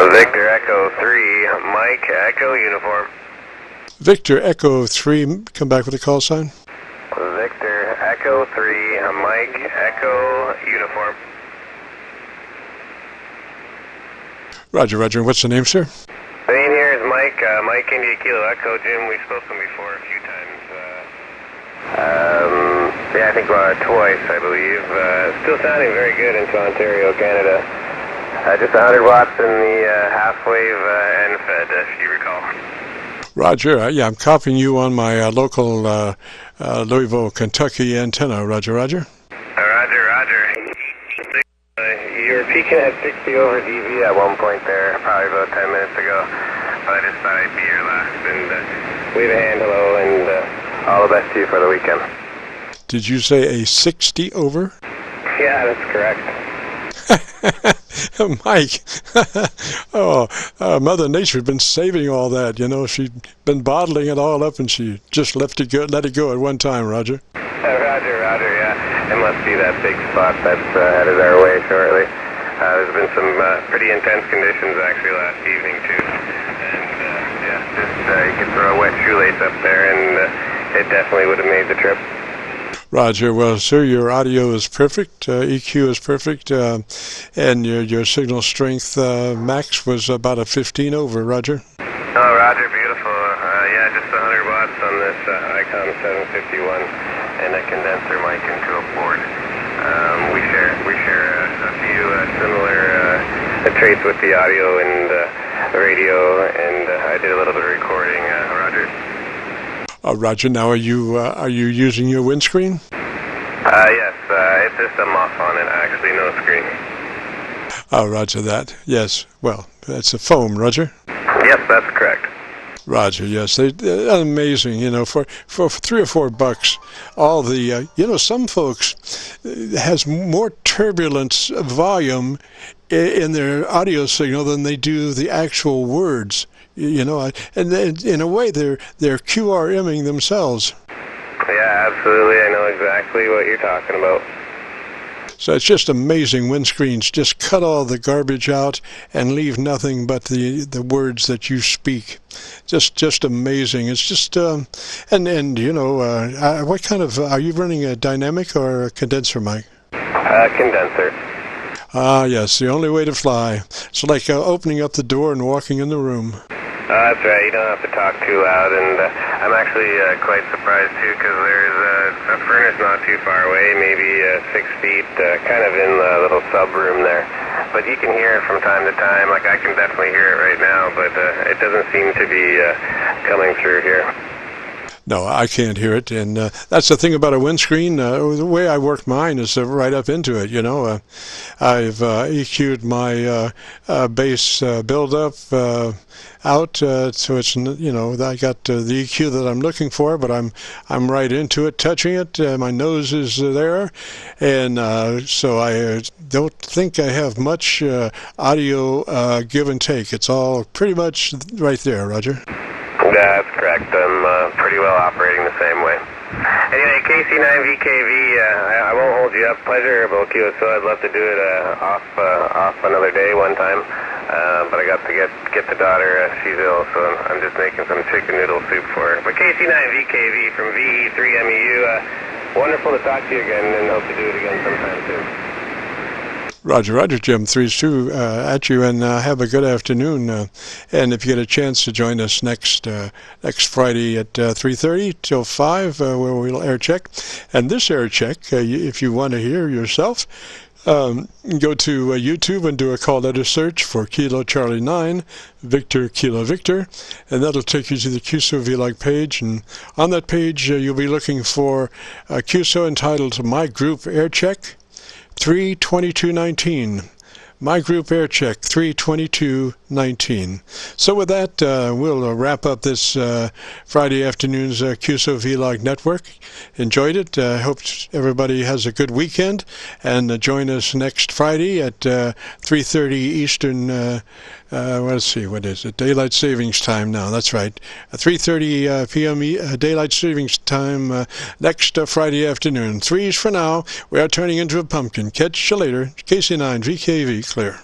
Victor Echo 3, Mike Echo uniform. Victor Echo 3, come back with a call sign. Victor Echo 3, Mike Echo uniform. Roger, Roger. What's the name, sir? The name here is Mike, Mike India Kilo Echo. Jim, we've spoken before a few times. Yeah, I think twice, I believe. Still sounding very good into Ontario, Canada. Just 100 watts in the half-wave end fed, if you recall. Roger. Yeah, I'm copying you on my local Louisville, Kentucky antenna. Roger, Roger. Roger, Roger. You were peaking at 60 over dB at one point there, probably about 10 minutes ago. But I just thought I'd be your last and wave a hand hello and all the best to you for the weekend. Did you say a 60 over? Yeah, that's correct. Mike, Mother Nature's been saving all that. You know, she's been bottling it all up, and she just let it go at one time. Roger. Roger, Roger. Yeah, it must be that big spot that's headed our way shortly. There's been some pretty intense conditions actually last evening too, and yeah, just you could throw a wet shoelace up there, and it definitely would have made the trip. Roger. Well, sir, your audio is perfect, EQ is perfect, and your signal strength max was about a 15 over. Roger. Oh, Roger, beautiful. Yeah, just 100 watts on this Icon 751 and a condenser mic into a board. We share a few similar traits with the audio and the radio, and I did a little bit of recording. Roger. Roger. Now, are you using your windscreen? Yes. It's just a muff on it, actually, no screen. Oh, Roger that. Yes. Well, that's a foam, Roger. Yep, that's correct. Roger. Yes, they're amazing. You know, for $3 or $4, all the some folks has more turbulence volume in their audio signal than they do the actual words. You know, and in a way, they're QRMing themselves. Yeah, absolutely. I know exactly what you're talking about. So it's just amazing. Windscreens just cut all the garbage out and leave nothing but the words that you speak. Just amazing. It's just and you know, what kind of are you running, a dynamic or a condenser mic? Condenser. Ah, yes, the only way to fly. It's like opening up the door and walking in the room. That's right, you don't have to talk too loud, and I'm actually quite surprised too, because there's a furnace not too far away, maybe 6 feet, kind of in the little sub room there. But you can hear it from time to time. Like, I can definitely hear it right now, but it doesn't seem to be coming through here. No, I can't hear it, and that's the thing about a windscreen. The way I work mine is right up into it. You know, I've EQ'd my bass build-up out, so it's, you know, I got the EQ that I'm looking for, but I'm right into it, touching it. My nose is there, and so I don't think I have much audio give and take. It's all pretty much right there, Roger. That's correct. I'm pretty well operating the same way. Anyway, KC9VKV, I won't hold you up. Pleasurable QSO. I'd love to do it off another day one time. But I got to get the daughter. She's ill, so I'm just making some chicken noodle soup for her. But KC9VKV from VE3MEU, wonderful to talk to you again, and hope to do it again sometime soon. Roger, Roger, Jim. 3-2 at you, and have a good afternoon. And if you get a chance to join us next Friday at 3:30 till 5, where we'll air check. And this air check, if you want to hear yourself, go to YouTube and do a call letter search for Kilo Charlie 9, Victor Kilo Victor, and that'll take you to the Qso-Vlog page. And on that page, you'll be looking for a Qso entitled My Group Air Check 3/22/19. My Group Air Check 3/22/19. So with that, we'll wrap up this Friday afternoon's Qso-Vlog network. Enjoyed it. Hope everybody has a good weekend, and join us next Friday at 3:30 Eastern. Let's see, what is it? Daylight savings time now. That's right. 3:30 p.m. Daylight savings time next Friday afternoon. 3s for now. We are turning into a pumpkin. Catch you later. KC9VKV clear.